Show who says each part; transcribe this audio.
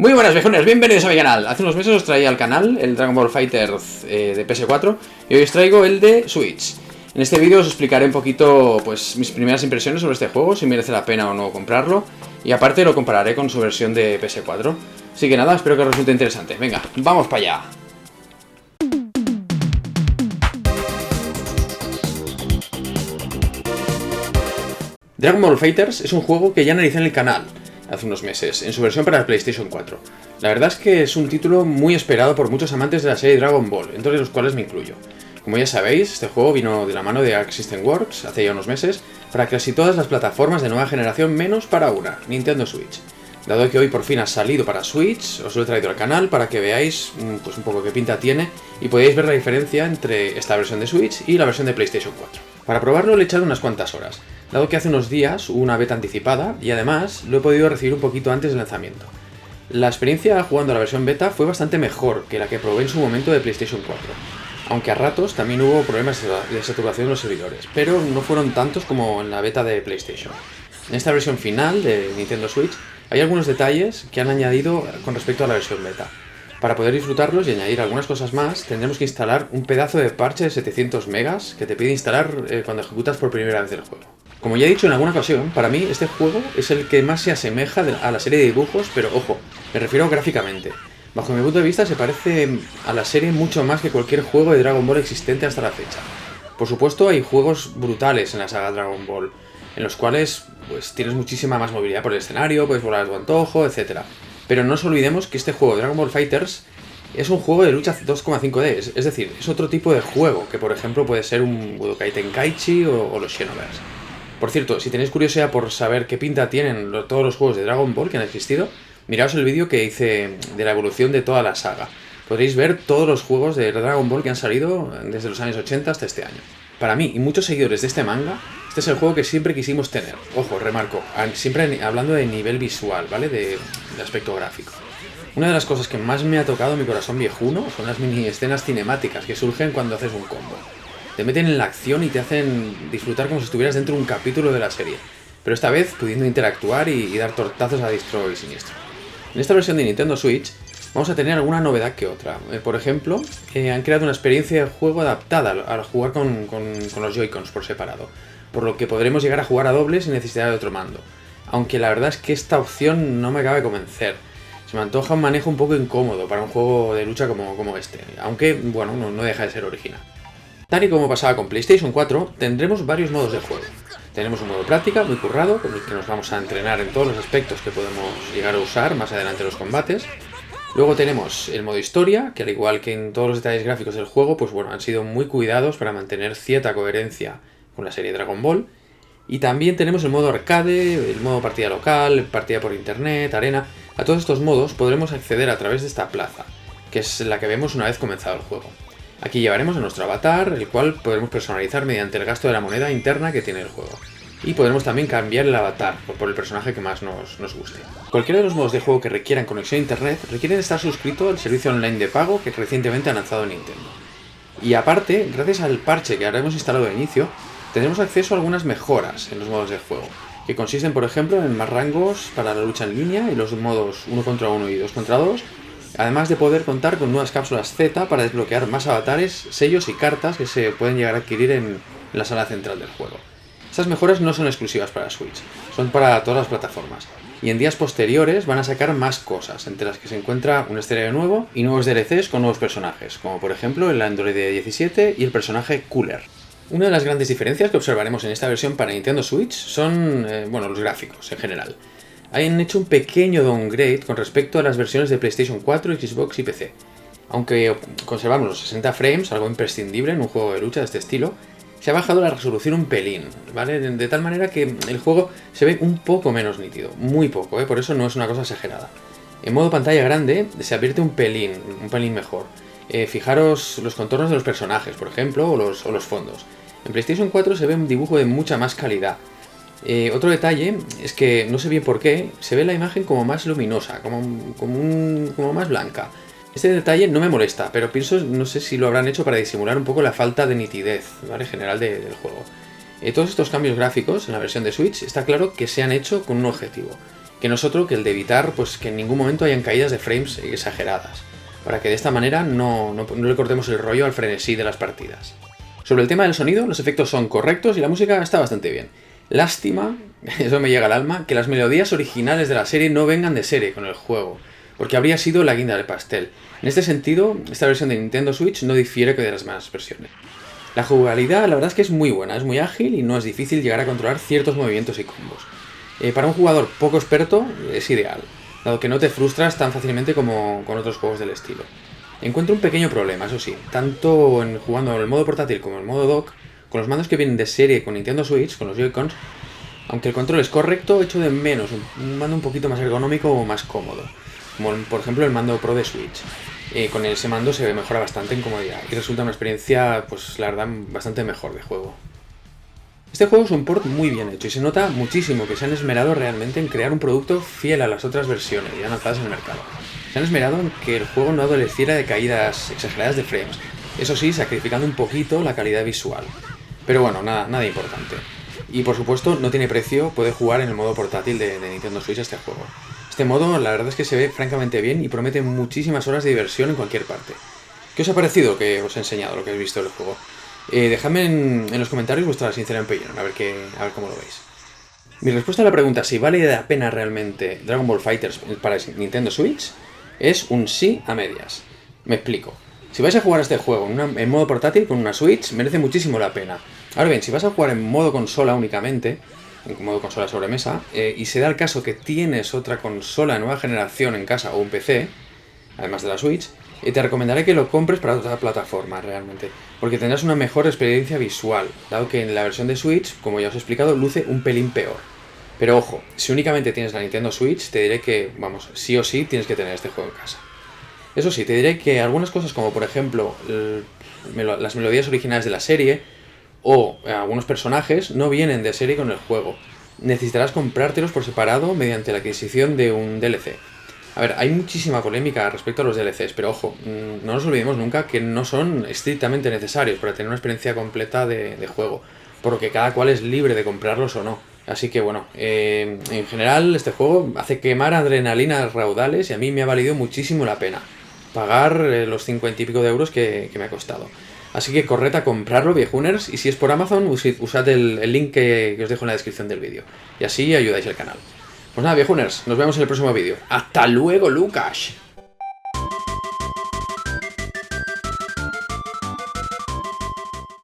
Speaker 1: Muy buenas viejones, bienvenidos a mi canal. Hace unos meses os traía al canal el Dragon Ball FighterZ de PS4 y hoy os traigo el de Switch. En este vídeo os explicaré un poquito pues mis primeras impresiones sobre este juego, si merece la pena o no comprarlo, y aparte lo compararé con su versión de PS4. Así que nada, espero que os resulte interesante. Venga, vamos para allá. Dragon Ball FighterZ es un juego que ya analicé en el canal hace unos meses, en su versión para la PlayStation 4. La verdad es que es un título muy esperado por muchos amantes de la serie Dragon Ball, entre los cuales me incluyo. Como ya sabéis, este juego vino de la mano de Arc System Works hace ya unos meses para casi todas las plataformas de nueva generación menos para una, Nintendo Switch. Dado que hoy por fin ha salido para Switch, os lo he traído al canal para que veáis pues un poco qué pinta tiene y podáis ver la diferencia entre esta versión de Switch y la versión de PlayStation 4. Para probarlo le he echado unas cuantas horas, dado que hace unos días hubo una beta anticipada y además lo he podido recibir un poquito antes del lanzamiento. La experiencia jugando a la versión beta fue bastante mejor que la que probé en su momento de PlayStation 4, aunque a ratos también hubo problemas de saturación en los servidores, pero no fueron tantos como en la beta de PlayStation. En esta versión final de Nintendo Switch hay algunos detalles que han añadido con respecto a la versión beta. Para poder disfrutarlos y añadir algunas cosas más, tendremos que instalar un pedazo de parche de 700 megas que te pide instalar cuando ejecutas por primera vez el juego. Como ya he dicho en alguna ocasión, para mí este juego es el que más se asemeja a la serie de dibujos, pero ojo, me refiero gráficamente. Bajo mi punto de vista se parece a la serie mucho más que cualquier juego de Dragon Ball existente hasta la fecha. Por supuesto hay juegos brutales en la saga Dragon Ball, en los cuales pues tienes muchísima más movilidad por el escenario, puedes volar a tu antojo, etc. Pero no nos olvidemos que este juego, Dragon Ball FighterZ, es un juego de lucha 2,5D, es decir, es otro tipo de juego, que por ejemplo puede ser un Budokai Tenkaichi o los Xenoverse. Por cierto, si tenéis curiosidad por saber qué pinta tienen todos los juegos de Dragon Ball que han existido, miraos el vídeo que hice de la evolución de toda la saga. Podréis ver todos los juegos de Dragon Ball que han salido desde los años 80 hasta este año. Para mí y muchos seguidores de este manga, este es el juego que siempre quisimos tener. Ojo, remarco, siempre hablando de nivel visual, ¿vale? De aspecto gráfico. Una de las cosas que más me ha tocado mi corazón viejuno son las mini escenas cinemáticas que surgen cuando haces un combo. Te meten en la acción y te hacen disfrutar como si estuvieras dentro de un capítulo de la serie, pero esta vez pudiendo interactuar y dar tortazos a diestro y siniestro. En esta versión de Nintendo Switch vamos a tener alguna novedad que otra. Por ejemplo, han creado una experiencia de juego adaptada al jugar con los Joy-Cons por separado, por lo que podremos llegar a jugar a doble sin necesidad de otro mando. Aunque la verdad es que esta opción no me acaba de convencer. Se me antoja un manejo un poco incómodo para un juego de lucha como este, aunque bueno, no deja de ser original. Tal y como pasaba con PlayStation 4, tendremos varios modos de juego. Tenemos un modo práctica muy currado, con el que nos vamos a entrenar en todos los aspectos que podemos llegar a usar más adelante en los combates. Luego tenemos el modo historia, que al igual que en todos los detalles gráficos del juego, pues bueno, han sido muy cuidados para mantener cierta coherencia con la serie Dragon Ball. Y también tenemos el modo arcade, el modo partida local, partida por internet, arena. A todos estos modos podremos acceder a través de esta plaza, que es la que vemos una vez comenzado el juego. Aquí llevaremos a nuestro avatar, el cual podremos personalizar mediante el gasto de la moneda interna que tiene el juego. Y podremos también cambiar el avatar por el personaje que más nos guste. Cualquiera de los modos de juego que requieran conexión a internet requieren estar suscrito al servicio online de pago que recientemente ha lanzado Nintendo. Y aparte, gracias al parche que habremos instalado de inicio, tendremos acceso a algunas mejoras en los modos de juego, que consisten por ejemplo en más rangos para la lucha en línea y los modos 1 contra 1 y 2 contra 2, además de poder contar con nuevas cápsulas Z para desbloquear más avatares, sellos y cartas que se pueden llegar a adquirir en la sala central del juego. Estas mejoras no son exclusivas para Switch, son para todas las plataformas, y en días posteriores van a sacar más cosas, entre las que se encuentra un escenario nuevo y nuevos DLCs con nuevos personajes, como por ejemplo el Android 17 y el personaje Cooler. Una de las grandes diferencias que observaremos en esta versión para Nintendo Switch son los gráficos en general. Han hecho un pequeño downgrade con respecto a las versiones de PlayStation 4, Xbox y PC. Aunque conservamos los 60 frames, algo imprescindible en un juego de lucha de este estilo, se ha bajado la resolución un pelín, ¿vale? De tal manera que el juego se ve un poco menos nítido, muy poco, por eso no es una cosa exagerada. En modo pantalla grande se advierte un pelín mejor. Fijaros los contornos de los personajes, por ejemplo, o los fondos. En PlayStation 4 se ve un dibujo de mucha más calidad. Otro detalle es que, no sé bien por qué, se ve la imagen como más luminosa, como más blanca. Este detalle no me molesta, pero pienso, no sé si lo habrán hecho para disimular un poco la falta de nitidez, ¿vale? General del juego. Todos estos cambios gráficos en la versión de Switch está claro que se han hecho con un objetivo, que no es otro que el de evitar pues, que en ningún momento hayan caídas de frames exageradas, para que de esta manera no le cortemos el rollo al frenesí de las partidas. Sobre el tema del sonido, los efectos son correctos y la música está bastante bien. Lástima, eso me llega al alma, que las melodías originales de la serie no vengan de serie con el juego, porque habría sido la guinda del pastel. En este sentido, esta versión de Nintendo Switch no difiere de las demás versiones. La jugabilidad, la verdad es que es muy buena, es muy ágil y no es difícil llegar a controlar ciertos movimientos y combos. Para un jugador poco experto es ideal, dado que no te frustras tan fácilmente como con otros juegos del estilo. Encuentro un pequeño problema, eso sí, tanto jugando en el modo portátil como en el modo dock, con los mandos que vienen de serie con Nintendo Switch, con los Joy-Cons, aunque el control es correcto, echo de menos un mando un poquito más ergonómico o más cómodo, como por ejemplo el mando Pro de Switch. Con ese mando se mejora bastante en comodidad y resulta una experiencia, pues la verdad, bastante mejor de juego. Este juego es un port muy bien hecho y se nota muchísimo que se han esmerado realmente en crear un producto fiel a las otras versiones ya lanzadas en el mercado. Se han esmerado en que el juego no adoleciera de caídas exageradas de frames, eso sí, sacrificando un poquito la calidad visual. Pero bueno, nada importante. Y por supuesto, no tiene precio, puede jugar en el modo portátil de Nintendo Switch este juego. Este modo, la verdad es que se ve francamente bien y promete muchísimas horas de diversión en cualquier parte. ¿Qué os ha parecido que os he enseñado, lo que habéis visto del juego? Dejadme en los comentarios vuestra sincera opinión, a ver cómo lo veis. Mi respuesta a la pregunta si vale la pena realmente Dragon Ball FighterZ para Nintendo Switch es un sí a medias. Me explico. Si vais a jugar a este juego en modo portátil con una Switch, merece muchísimo la pena. Ahora bien, si vas a jugar en modo consola únicamente, en modo consola sobremesa, y se da el caso que tienes otra consola de nueva generación en casa o un PC, además de la Switch, te recomendaré que lo compres para otra plataforma realmente, porque tendrás una mejor experiencia visual, dado que en la versión de Switch, como ya os he explicado, luce un pelín peor. Pero ojo, si únicamente tienes la Nintendo Switch, te diré que, vamos, sí o sí tienes que tener este juego en casa. Eso sí, te diré que algunas cosas como por ejemplo las melodías originales de la serie o algunos personajes no vienen de serie con el juego. Necesitarás comprártelos por separado mediante la adquisición de un DLC. A ver, hay muchísima polémica respecto a los DLCs, pero ojo, no nos olvidemos nunca que no son estrictamente necesarios para tener una experiencia completa de juego, por lo que cada cual es libre de comprarlos o no. Así que bueno, en general este juego hace quemar adrenalina a raudales y a mí me ha valido muchísimo la pena pagar los 50 y pico de euros que me ha costado. Así que corred a comprarlo, viejuners, y si es por Amazon, usad el link que os dejo en la descripción del vídeo. Y así ayudáis al canal. Pues nada, viejuners, nos vemos en el próximo vídeo. ¡Hasta luego, Lucas!